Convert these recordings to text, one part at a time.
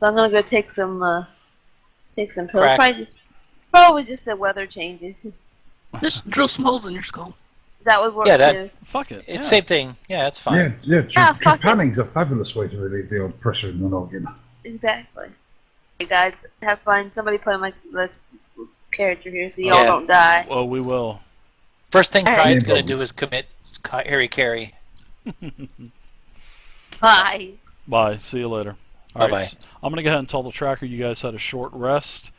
So I'm gonna go take some pills. Crack. Probably just the weather changes. Just drill some holes in your skull. That would work too. Fuck it. It's same thing. Yeah, it's fine. Trepanning's a fabulous way to relieve the old pressure in the noggin. Exactly. Hey guys, have fun. Somebody play my character here so y'all don't die. Well, we will. First thing Pride's gonna do is commit Harry Carey. Bye. Bye. See you later. Bye bye. Right, I'm gonna go ahead and tell the tracker you guys had a short rest,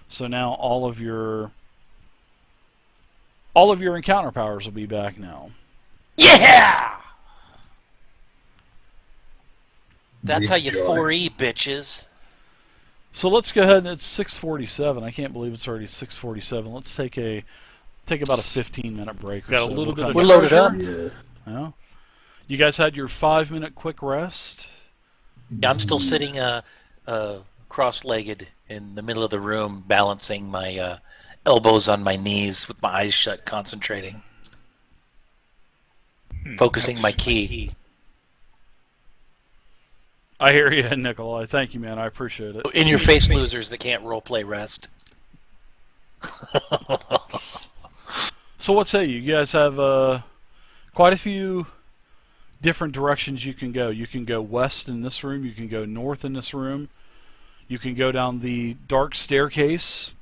so now all of your encounter powers will be back now. Yeah. That's how you 4E, bitches. So let's go ahead and it's 6:47. I can't believe it's already 6:47. Let's take about a 15-minute break. Got a little bit of we're loaded up. Yeah. You guys had your 5-minute quick rest. Yeah, I'm still sitting cross-legged in the middle of the room, balancing my elbows on my knees with my eyes shut, concentrating, focusing my key. I hear you, Nikolai. Thank you, man. I appreciate it. In your face, losers that can't roleplay rest. So what say you? You guys have quite a few different directions you can go. You can go west in this room. You can go north in this room. You can go down the dark staircase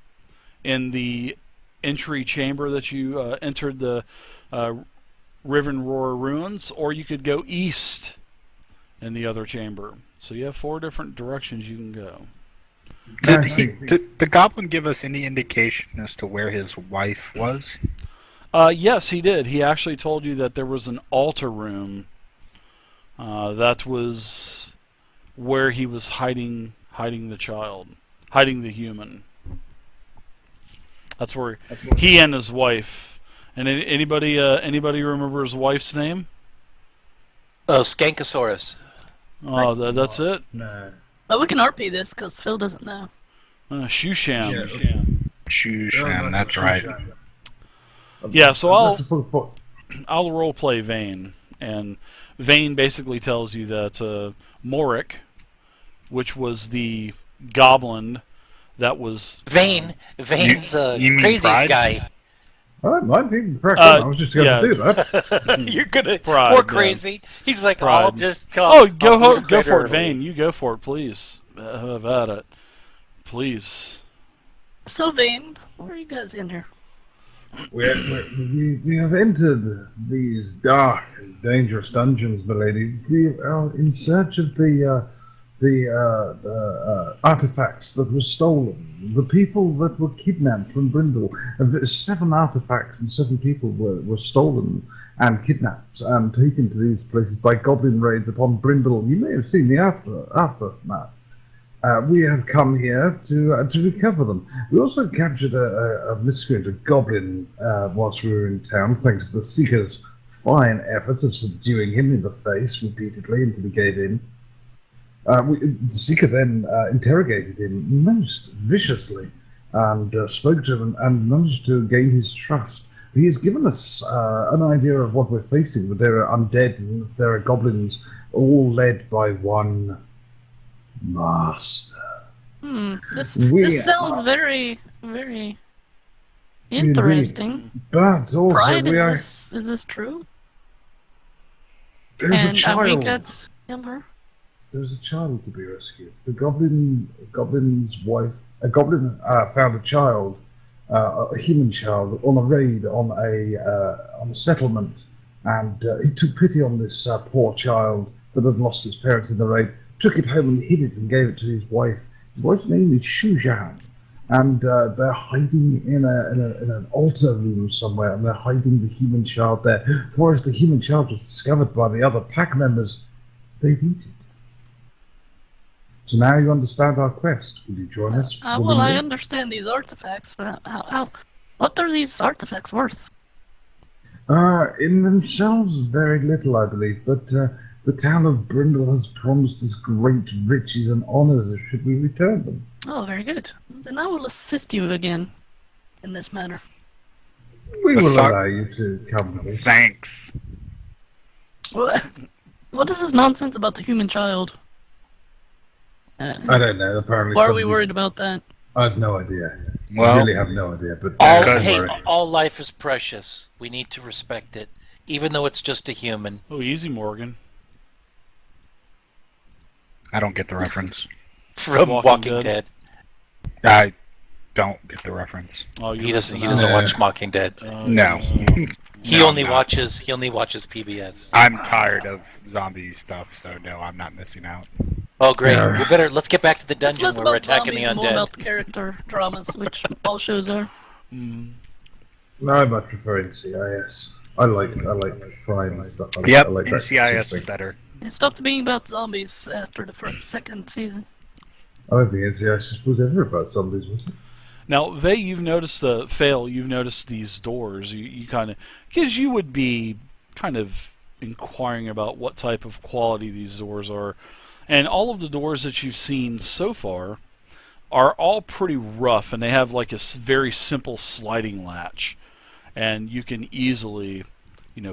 in the entry chamber that you entered the Rivenroar ruins, or you could go east in the other chamber. So you have 4 different directions you can go. Did the goblin give us any indication as to where his wife was? Yes, he did. He actually told you that there was an altar room. That was where he was hiding the child, hiding the human. That's where he and his wife. And anybody remember his wife's name? Skankosaurus. Oh, that's it? No. But we can RP this because Phil doesn't know. Shusham. Shusham, that's right. Yeah, so I'll roleplay Vane, and Vane basically tells you that Morik, which was the goblin that was Vane's craziest guy. I'm being correct. I was just going to do that. You're gonna poor crazy. He's like, Pride. I'll just come. Oh, go for it, Vane. You go for it, please. Have at it, please. So Vane, where are you guys in here? We have entered these dark and dangerous dungeons, milady. We are in search of the artifacts that were stolen. The people that were kidnapped from Brindle. 7 artifacts and 7 people were stolen and kidnapped and taken to these places by goblin raids upon Brindle. You may have seen the aftermath. We have come here to recover them. We also captured a miscreant, a goblin, whilst we were in town, thanks to the Seeker's fine efforts of subduing him in the face repeatedly until he gave in. The Seeker then interrogated him most viciously and spoke to him and managed to gain his trust. He has given us an idea of what we're facing, that there are undead and there are goblins, all led by one master. This sounds very, very interesting. But also, Pride, is this true? There's a child. There's a child to be rescued. The goblin's wife. A goblin found a child, a human child, on a raid on a settlement, and he took pity on this poor child that had lost his parents in the raid. Took it home and hid it and gave it to his wife. His wife's name is Shujan, and they're hiding in an altar room somewhere, and they're hiding the human child there. For as the human child was discovered by the other pack members, they beat it. So now you understand our quest. Will you join us? Well, I understand these artifacts. What are these artifacts worth? In themselves, very little, I believe, but the town of Brindle has promised us great riches and honors should we return them. Oh, very good. Then I will assist you again in this matter. We will allow you to come with us. Thanks. What is this nonsense about the human child? I don't know. Apparently, Why are we somebody- worried about that? I have no idea. I Well, really have no idea. But All, don't hey, worry. all life is precious. We need to respect it, even though it's just a human. Oh, easy, Morgan. I don't get the reference. From Walking Walking, Dead. Dead. I don't get the reference. Oh, He doesn't out. watch Walking Dead. No. He No, only I'm not. watches PBS. I'm tired of zombie stuff, so no, I'm not missing out. Oh great. Yeah. Let's get back to the It's dungeon less where we're about attacking the zombies and more undead. about the character dramas, which all shows are. No, I much prefer NCIS. I like crime and stuff. I Yep, like that NCIS thing. is better. It stopped being about zombies after the second season. I don't think NCIS was ever about zombies, was it? Now, Vay, you've noticed you've noticed these doors. You kind of, because you would be kind of inquiring about what type of quality these doors are. And all of the doors that you've seen so far are all pretty rough, and they have like a very simple sliding latch. And you can easily,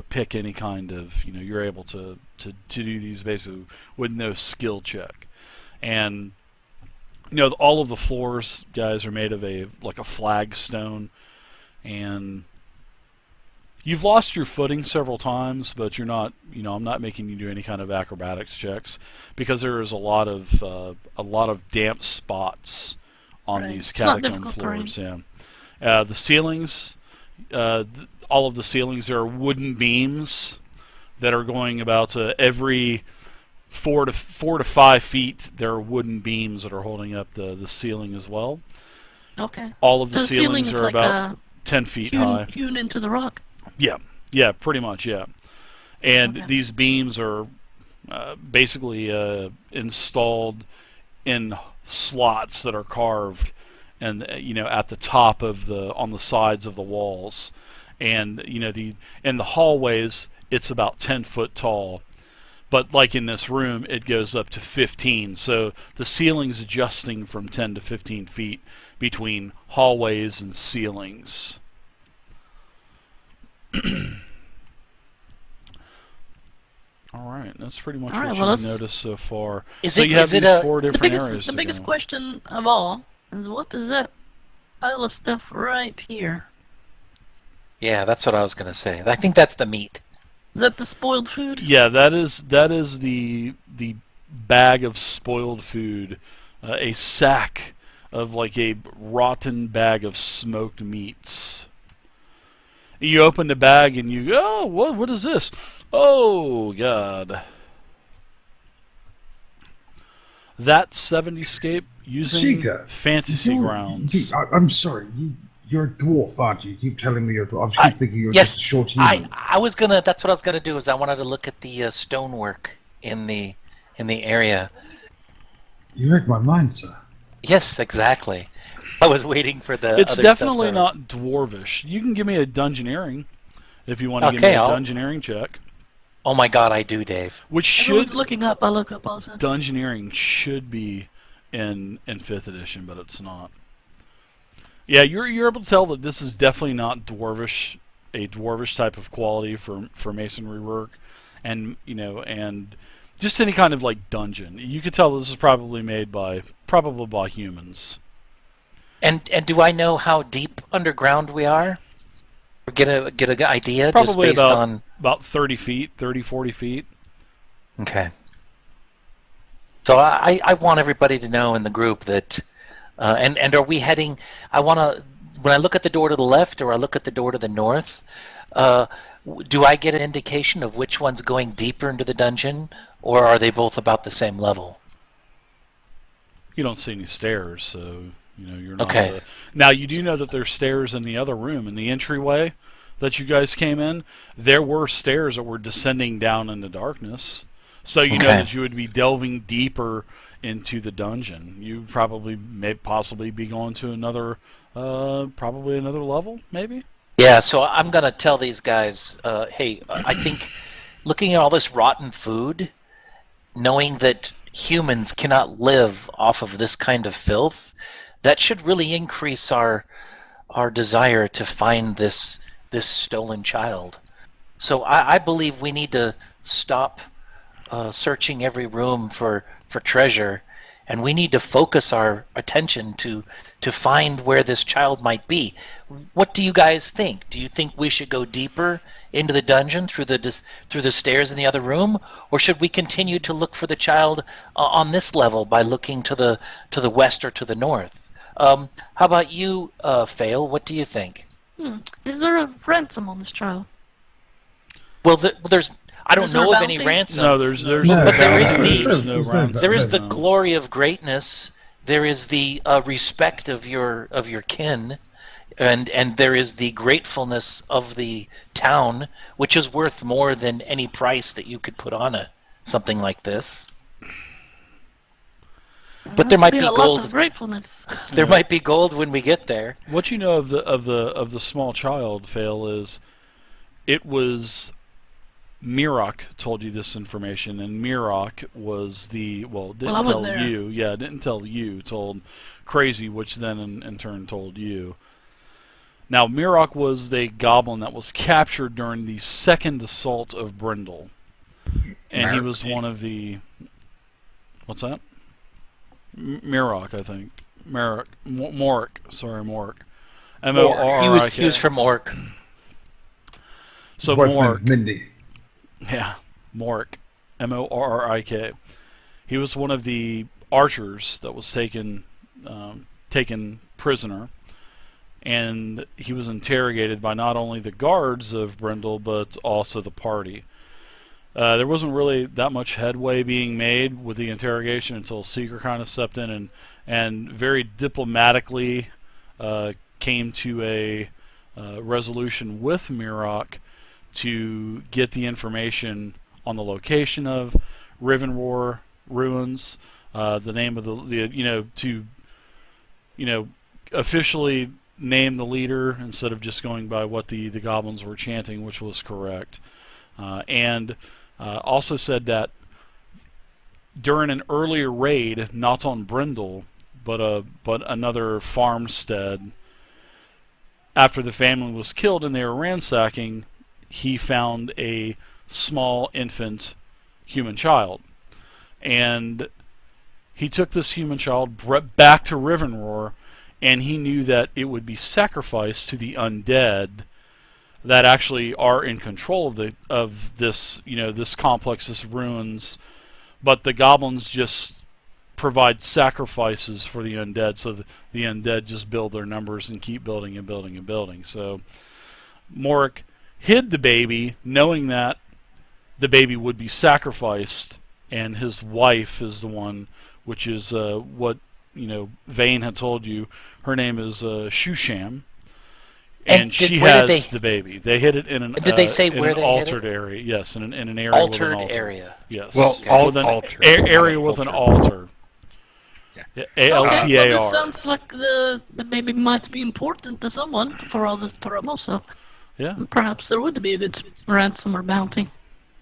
pick any kind of, you're able to do these basically with no skill check. And all of the floors, guys, are made of a flagstone, and you've lost your footing several times, but you're not, I'm not making you do any kind of acrobatics checks because there is a lot of damp spots on Right. these It's not catacomb difficult floors. Yeah, the ceilings, all of the ceilings, there are wooden beams that are going about every 4 to 5 feet. There are wooden beams that are holding up the ceiling as well. Okay. All of the So ceiling ceilings is are like about 10 feet high. hewn into the rock. Yeah, pretty much, yeah. And Okay. these beams are basically installed in slots that are carved, and at the top of on the sides of the walls, and in the hallways it's about 10 foot tall. But like in this room, it goes up to 15. So the ceiling's adjusting from 10 to 15 feet between hallways and ceilings. All right, that's pretty much All right, what well, you've that's- noticed so far. Is So it- you have is it these a- 4 The different biggest, areas the to biggest go. question of all is what is that pile of stuff right here? Yeah, that's what I was gonna say. I think that's the meat. Is that the spoiled food? Yeah, that is the bag of spoiled food, a sack of like a rotten bag of smoked meats. You open the bag and you go, oh, what is this? Oh God, that 70scape using Seeker, fantasy grounds. I'm sorry. You're a dwarf, aren't you? You keep telling me you're a dwarf. I keep thinking you're yes, just a short human. I was gonna. That's what I was gonna do. Is I wanted to look at the stonework in the area. You read my mind, sir. Yes, exactly. I was waiting for the. It's other definitely stuff to- not dwarvish. You can give me a dungeoneering if you want to give Okay, me a I'll- dungeoneering check. Oh my God, I do, Dave. Which Everyone's should looking up. I look up also. dungeoneering should be in 5th edition, but it's not. Yeah, you're able to tell that this is definitely not dwarvish, a dwarvish type of quality for masonry work, and and just any kind of like dungeon. You could tell this is probably made by humans. And do I know how deep underground we are? Or get a idea Probably just based about 30 feet, 30, 40 feet. Okay. So I want everybody to know in the group that, and are we heading? When I look at the door to the left or I look at the door to the north, do I get an indication of which one's going deeper into the dungeon, or are they both about the same level? You don't see any stairs, so you're not. Okay. Now you do know that there's stairs in the other room, in the entryway that you guys came in. There were stairs that were descending down into darkness, so you know Okay. that you would be delving deeper into the dungeon. You probably may possibly be going to another, probably another level, maybe. Yeah, so I'm gonna tell these guys, hey, I think looking at all this rotten food, knowing that humans cannot live off of this kind of filth, that should really increase our desire to find this stolen child. So I believe we need to stop searching every room for treasure, and we need to focus our attention to find where this child might be. What do you guys think? Do you think we should go deeper into the dungeon through the stairs in the other room, or should we continue to look for the child on this level by looking to the west or to the north? How about you, Fail? What do you think? Is there a ransom on this child? Well, there's. I don't Is there know a of any bounty? ransom. No, there's No, but there is there's the- no ransom. There is the no. glory of greatness. There is the respect of your kin, and there is the gratefulness of the town, which is worth more than any price that you could put on something like this. But there might be a lot gold. of gratefulness. There might be gold when we get there. What you know of the small child, Fail, is it was Mirok told you this information, and Mirok was didn't I wasn't tell there. you. Yeah, didn't tell you. Told Crazy, which then in turn told you. Now, Mirok was the goblin that was captured during the second assault of Brindle, and he was one of the. What's that? Mirok, I think. Morik. Sorry, Morik. M-O-R-R-I-K. He was from Orc. So Boyfriend, Morik. Mindy. Yeah, Morik, M-O-R-R-I-K. He was one of the archers that was taken prisoner, and he was interrogated by not only the guards of Brindle but also the party. There wasn't really that much headway being made with the interrogation until Seeker kind of stepped in and very diplomatically came to a resolution with Mirok to get the information on the location of Rivenroar ruins, the name of to officially name the leader instead of just going by what the goblins were chanting, which was correct, and also said that during an earlier raid, not on Brindle, but another farmstead, after the family was killed and they were ransacking, he found a small infant human child. And he took this human child back to Rivenroar, and he knew that it would be sacrificed to the undead that actually are in control of this this complex, this ruins, but the goblins just provide sacrifices for the undead, so the undead just build their numbers and keep building and building and building. So Morik hid the baby, knowing that the baby would be sacrificed, and his wife is the one, which is what Vane had told you. Her name is Shusham, and she has the baby. They hid it in an. Did they say where they altered hid it? area? Yes, in an area Altered with an altar. area. Yes. Well, with an altar. area with an altar. Yeah. A-L-T-A-R. Okay, well, this sounds like the baby might be important to someone for all this trouble, so Yeah. perhaps there would be a good ransom or bounty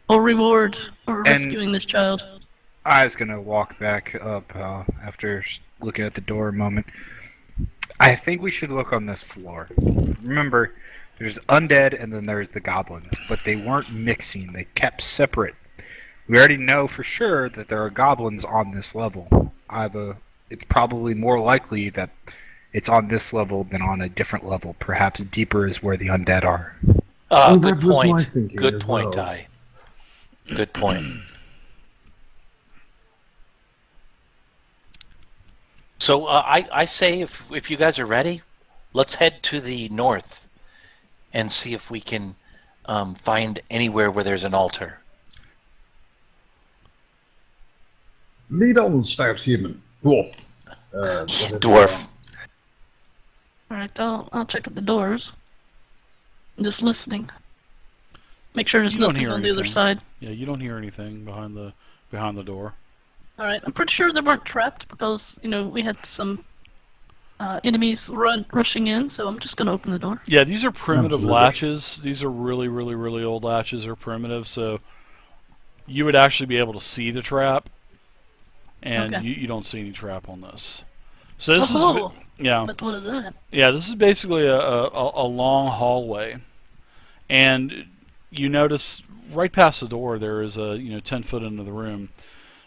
or reward for rescuing this child. I was gonna walk back up after looking at the door a moment. I think we should look on this floor. Remember, there's undead and then there's the goblins, but they weren't mixing. They kept separate. We already know for sure that there are goblins on this level. It's probably more likely that it's on this level than on a different level. Perhaps deeper is where the undead are. Good that was my point. thinking Good as point, well. Ty. Good point. So I say if you guys are ready, let's head to the north and see if we can find anywhere where there's an altar. Lead on, stout human. Dwarf. Dwarf. Alright, I'll check at the doors. I'm just listening. Make sure there's You don't nothing hear on the other anything. side. Yeah, you don't hear anything behind the door. Alright, I'm pretty sure they weren't trapped because, we had some enemies rushing in, so I'm just gonna open the door. Yeah, these are primitive Absolutely. latches. These are really, really, really old latches. They're primitive, so you would actually be able to see the trap, and Okay. you don't see any trap on this. So this Oh, is yeah. but what is in it? Yeah, this is basically a long hallway, and you notice right past the door there is 10 foot into the room,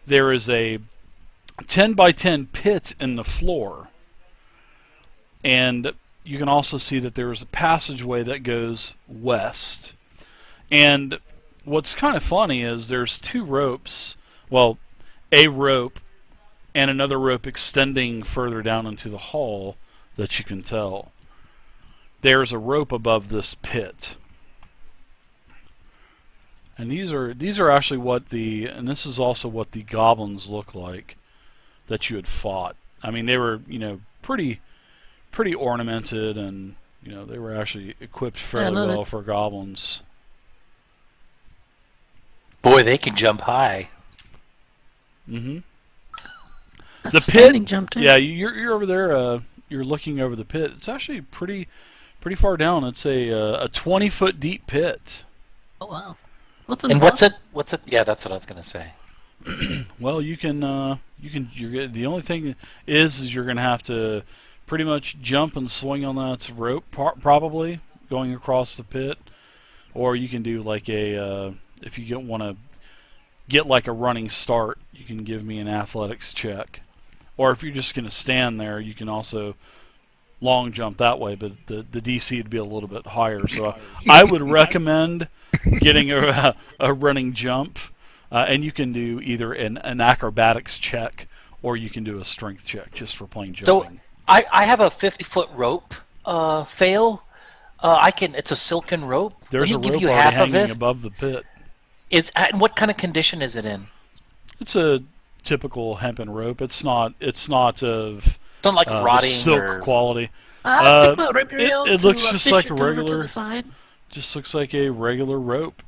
there is a 10 by 10 pit in the floor. And you can also see that there is a passageway that goes west. And what's kind of funny is there's 2 ropes. Well, a rope and another rope extending further down into the hall that you can tell. There's a rope above this pit. And these are actually and this is also what the goblins look like that you had fought. I mean, they were, pretty ornamented, and they were actually equipped fairly well for goblins. Boy, they can jump high. Mm-hmm. A The standing pit, jump too. yeah, you're over there. You're looking over the pit. It's actually pretty far down. It's a 20-foot deep pit. Oh wow. What's in the And bottom? what's it? Yeah, that's what I was gonna say. Well, the only thing is you're gonna have to pretty much jump and swing on that rope, probably going across the pit, or you can do like if you want to get like a running start, you can give me an athletics check, or if you're just gonna stand there, you can also long jump that way, but the DC would be a little bit higher. So I would recommend getting a running jump, and you can do either an acrobatics check or you can do a strength check just for plain jumping. So I have a 50-foot rope fail. It's a silken rope. There's a Let me give rope you already half of hanging it. above the pit. And what kind of condition is it in? It's a typical hempen rope. It's not of It's not like the rotting silk or... quality. Stick my rapier out it to, looks just fish like it a over regular- To the side. Just looks like a regular rope.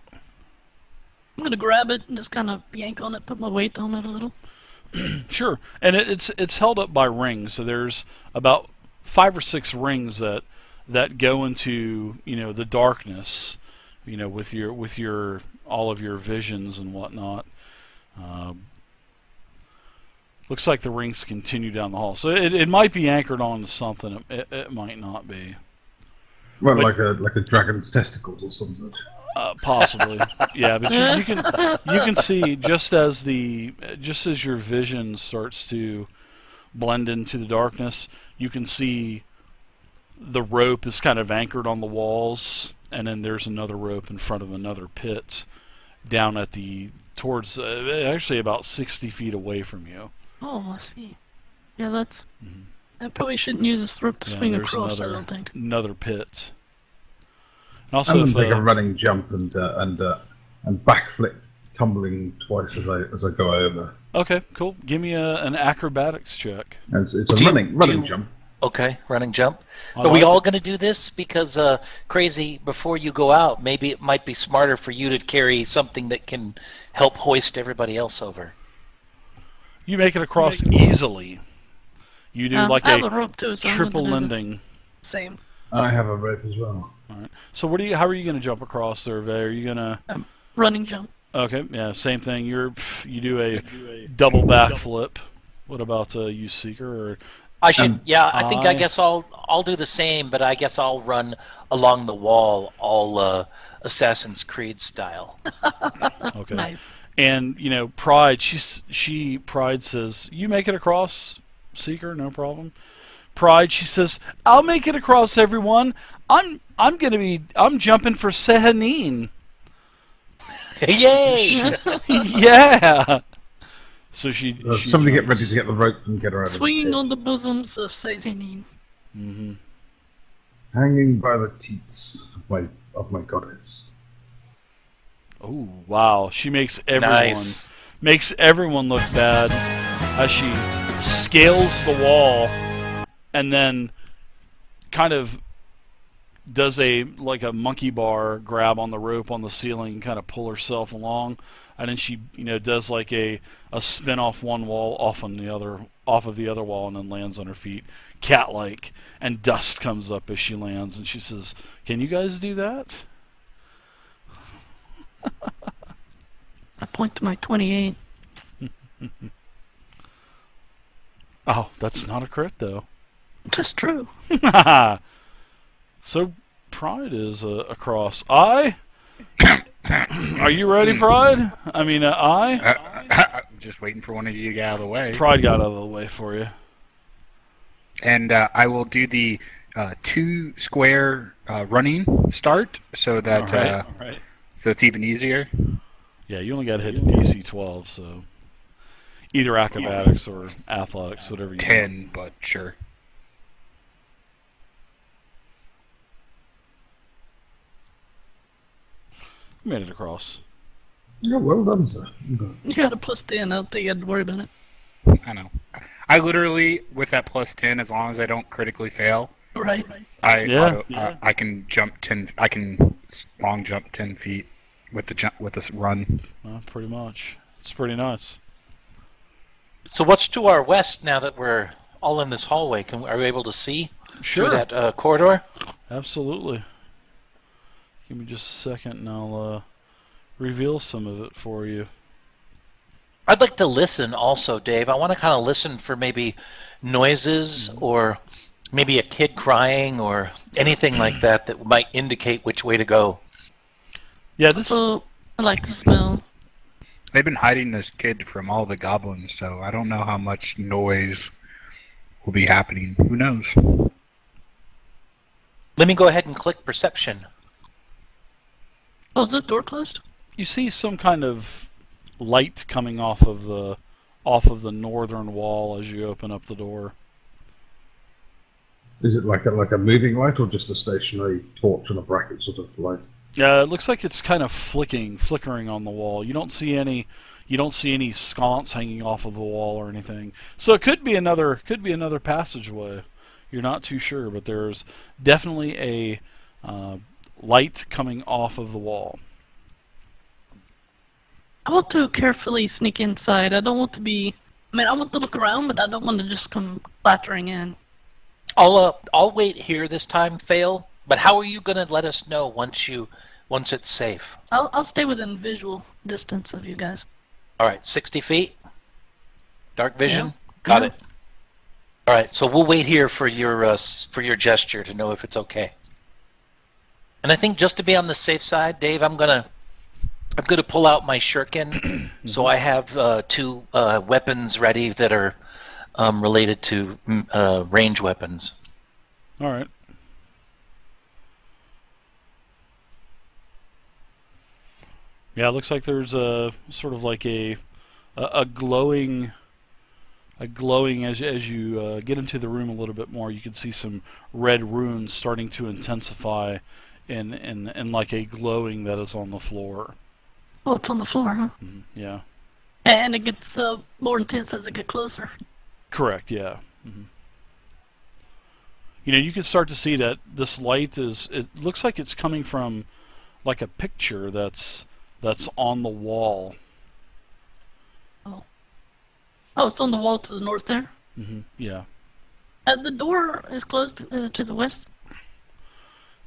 I'm gonna grab it and just kind of yank on it, put my weight on it a little. Sure, and it's held up by rings. So there's about 5 or 6 rings that go into the darkness, with your all of your visions and whatnot. Looks like the rings continue down the hall, so it might be anchored onto something. It might not be. Well, But- like a dragon's testicles or something. Possibly, yeah. But you can see just as your vision starts to blend into the darkness, you can see the rope is kind of anchored on the walls, and then there's another rope in front of another pit down at towards actually about 60 feet away from you. Oh, I see. Yeah, that's. I probably shouldn't use this rope to Yeah, swing there's across. I don't think. another pit. And I'm also, going if, to take a running jump and backflip, tumbling twice as I go over. okay, cool. Give me an acrobatics check. And it's Do a you- running do you- jump. Okay, running jump. I Are we like all it. going to do this? Because, Crazy, before you go out, maybe it might be smarter for you to carry something that can help hoist everybody else over. You make it across easily. You do like I have a a rope too, so I'm triple gonna do the landing. Same. I have a rope as well. All right. So how are you going to jump across there, Vay? Are you going to? Running jump. Okay, yeah, same thing. You do a double backflip. What about you, Seeker? Or I should, I think I I- guess I'll do the same, but I guess I'll run along the wall, all Assassin's Creed style. okay. Nice. And Pride. Pride says you make it across, Seeker, no problem. Pride. She says I'll make it across, everyone. I'm jumping for Sehanine. Yay! Yeah. So she Somebody get jumps. ready to get the rope and get her out. Swinging on the bosoms of Satan. Mm-hmm. Hanging by the teats of my goddess. Oh wow! She makes Nice. everyone look bad as she scales the wall and then kind of does a monkey bar grab on the rope on the ceiling and kind of pull herself along, and then she does like a spin off one wall off of the other wall and then lands on her feet cat like, and dust comes up as she lands, and she says, "Can you guys do that?" I point to my 28. Oh, that's not a crit though. That's true. So Pride is across. I. Are you ready, Pride? I mean, I. just waiting for one of you to get out of the way. Pride got out of the way for you. And I will do the 2 square running start so that All right. so it's even easier. Yeah, you only got to hit a DC 12, so either acrobatics or athletics, whatever you 10, but sure. made it across. Yeah, well done, sir. You got a +10. I don't think you had to worry about it. I know. I literally, with that +10, as long as I don't critically fail, Right. I can jump 10. I can long jump 10 feet with the jump with this run. Well, pretty much. It's pretty nice. So what's to our west now that we're all in this hallway? Are we able to see Sure. through that corridor? Absolutely. Give me just a second and I'll reveal some of it for you. I'd like to listen also, Dave. I want to kind of listen for maybe noises or maybe a kid crying or anything like that that might indicate which way to go. Yeah, this So I like the smell. They've been hiding this kid from all the goblins, so I don't know how much noise will be happening. Who knows? Let me go ahead and click perception. Oh, is this door closed? you see some kind of light coming off of the northern wall as you open up the door. Is it like a moving light or just a stationary torch and a bracket sort of light? Yeah, it looks like it's kind of flickering on the wall. You don't see any sconce hanging off of the wall or anything. So it could be another passageway. You're not too sure, but there's definitely a light coming off of the wall. I want to carefully sneak inside. I don't want to be. I mean, I want to look around, but I don't want to just come clattering in. I'll wait here this time, Fail. But how are you gonna let us know once it's safe? I'll stay within visual distance of you guys. All right, 60 feet. Dark vision. Yeah. Got Yeah. it. All right, so we'll wait here for your gesture to know if it's okay. And I think just to be on the safe side, Dave, I'm gonna pull out my shuriken, so I have two weapons ready that are related to range weapons. All right. Yeah, it looks like there's a sort of like a glowing as you get into the room a little bit more. You can see some red runes starting to intensify in like a glowing that is on the floor. Oh, it's on the floor, huh? Yeah. And it gets more intense as it gets closer. Correct. Yeah. You know, you can start to see that this light it looks like it's coming from like a picture that's on the wall. Oh, it's on the wall to the north there. Yeah. The door is closed to the west.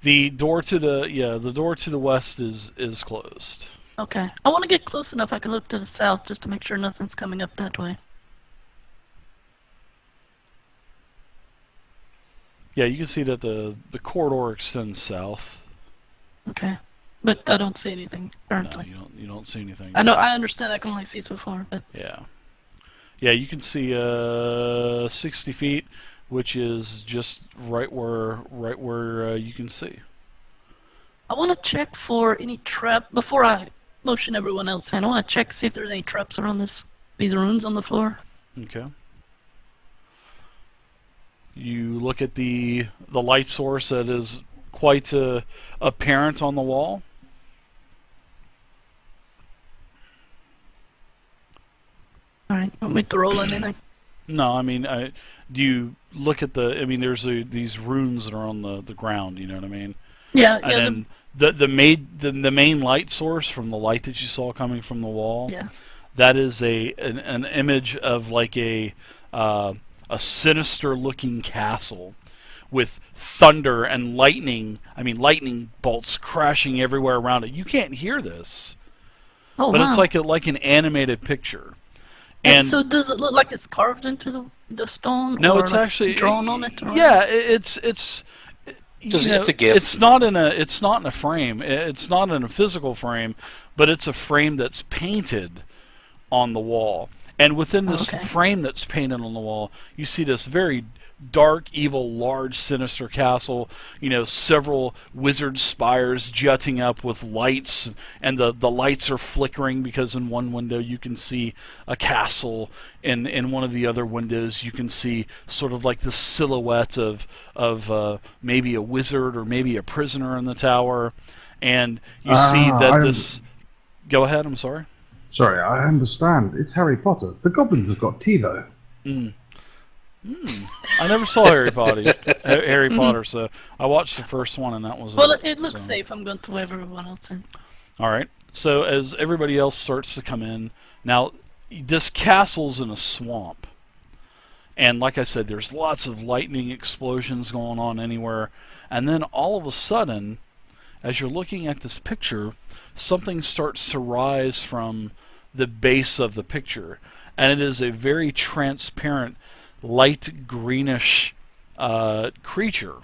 The door to the west is closed. Okay. I want to get close enough I can look to the south just to make sure nothing's coming up that way. Yeah, you can see that the corridor extends south. Okay. But I don't see anything No, currently. you don't see anything. I know. I understand. I can only see so far, but Yeah. Yeah, you can see 60 feet, which is just right where you can see. I want to check for any trap before I motion everyone else in. I want to check see if there's any traps around these runes on the floor. Okay. You look at the light source that is quite apparent on the wall. All right. Want me to roll anything? No, I mean, do you look at I mean, there's these runes that are on the ground. You know what I mean? Yeah. And Yeah. then the main light source from the light that you saw coming from the wall. Yeah. That is an image of like a sinister looking castle with thunder and lightning. I mean, lightning bolts crashing everywhere around it. You can't hear this, Oh, but wow. it's like an animated picture. And so does it look like it's carved into the stone? No, or it's like actually drawn on it. Or Yeah, it's you know, it's a gift. It's not in a frame. It's not in a physical frame, but it's a frame that's painted on the wall. And within this Okay. frame that's painted on the wall, you see this very dark, evil, large, sinister castle. You know, several wizard spires jutting up with lights, and the lights are flickering because in one window you can see a castle, and in one of the other windows you can see sort of like the silhouette of maybe a wizard or maybe a prisoner in the tower. And you see that this. Go ahead. I'm sorry. Sorry, I understand. It's Harry Potter. The goblins have got TiVo. I never saw Harry Potter, so I watched the first one, and that was Well, it. it looks So. safe. I'm going to wave everyone else in. All right. So as everybody else starts to come in, now this castle's in a swamp, and like I said, there's lots of lightning explosions going on anywhere, and then all of a sudden, as you're looking at this picture, something starts to rise from the base of the picture, and it is a very transparent, light greenish creature.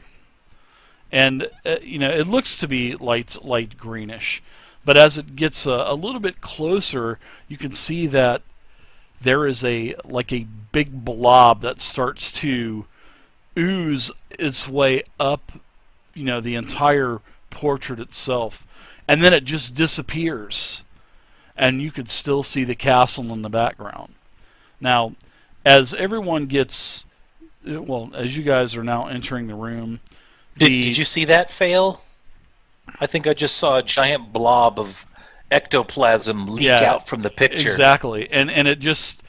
And it looks to be light greenish, but as it gets a little bit closer, you can see that there is a big blob that starts to ooze its way up, the entire portrait itself, and then it just disappears, and you could still see the castle in the background. Now, as everyone gets, as you guys are now entering the room, Did you see that fail? I think I just saw a giant blob of ectoplasm leak out from the picture. Exactly, and it just,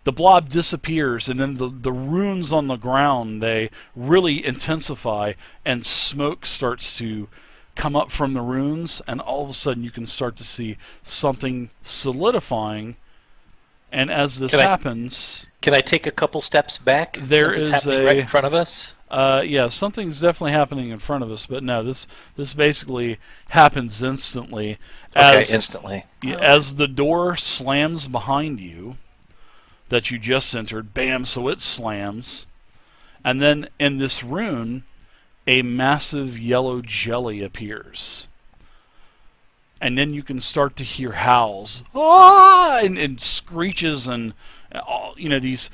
the blob disappears, and then the runes on the ground, they really intensify, and smoke starts to come up from the runes, and all of a sudden you can start to see something solidifying. And as this happens, can I take a couple steps back? There since is it's happening right in front of us. Yeah, something's definitely happening in front of us, but no, this basically happens instantly. Instantly. As the door slams behind you that you just entered, bam, so it slams. And then in this rune, a massive yellow jelly appears. And then you can start to hear howls, and screeches, and all, these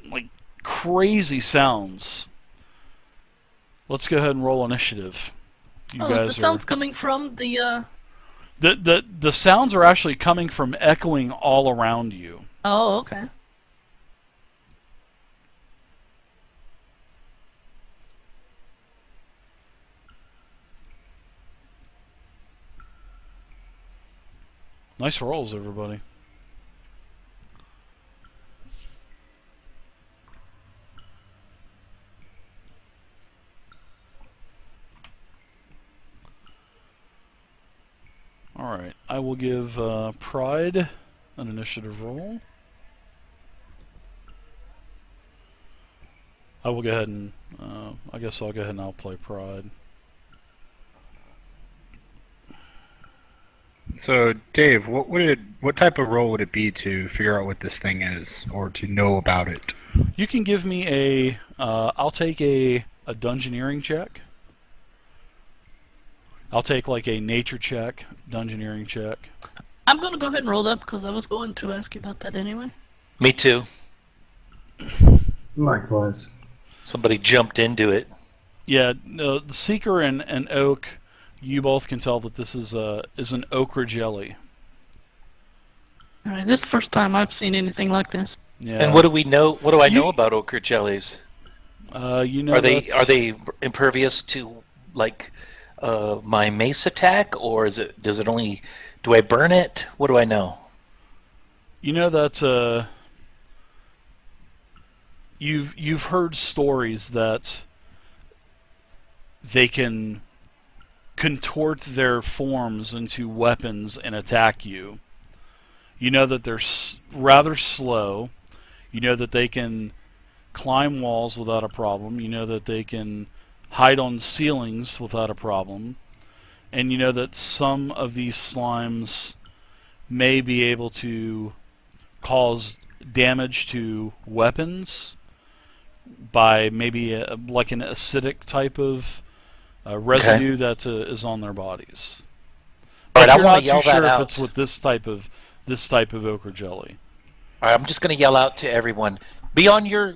like crazy sounds. Let's go ahead and roll initiative. Is the sounds coming from the? The sounds are actually coming from echoing all around you. Oh, okay. Nice rolls, everybody. Alright, I will give Pride an initiative roll. I will go ahead and, I guess I'll go ahead and I'll play Pride. So, Dave, what type of role would it be to figure out what this thing is, or to know about it? You can give me I'll take a dungeoneering check. I'll take like a nature check, dungeoneering check. I'm gonna go ahead and roll that because I was going to ask you about that anyway. Me too. Likewise. Somebody jumped into it. Yeah, the Seeker and Oak, you both can tell that this is an ochre jelly. All right, this is the first time I've seen anything like this. Yeah. And what do we know? What do I know about ochre jellies? Are they impervious to like my mace attack, or does it only? Do I burn it? What do I know? You know that you've heard stories that they can contort their forms into weapons and attack you. You know that they're rather slow. You know that they can climb walls without a problem. You know that they can hide on ceilings without a problem. And you know that some of these slimes may be able to cause damage to weapons by maybe like an acidic type of residue that is on their bodies. But All right, you're I want not to yell too sure that if out. it's with this type of this type of ochre jelly. All right, I'm just gonna yell out to everyone: be on your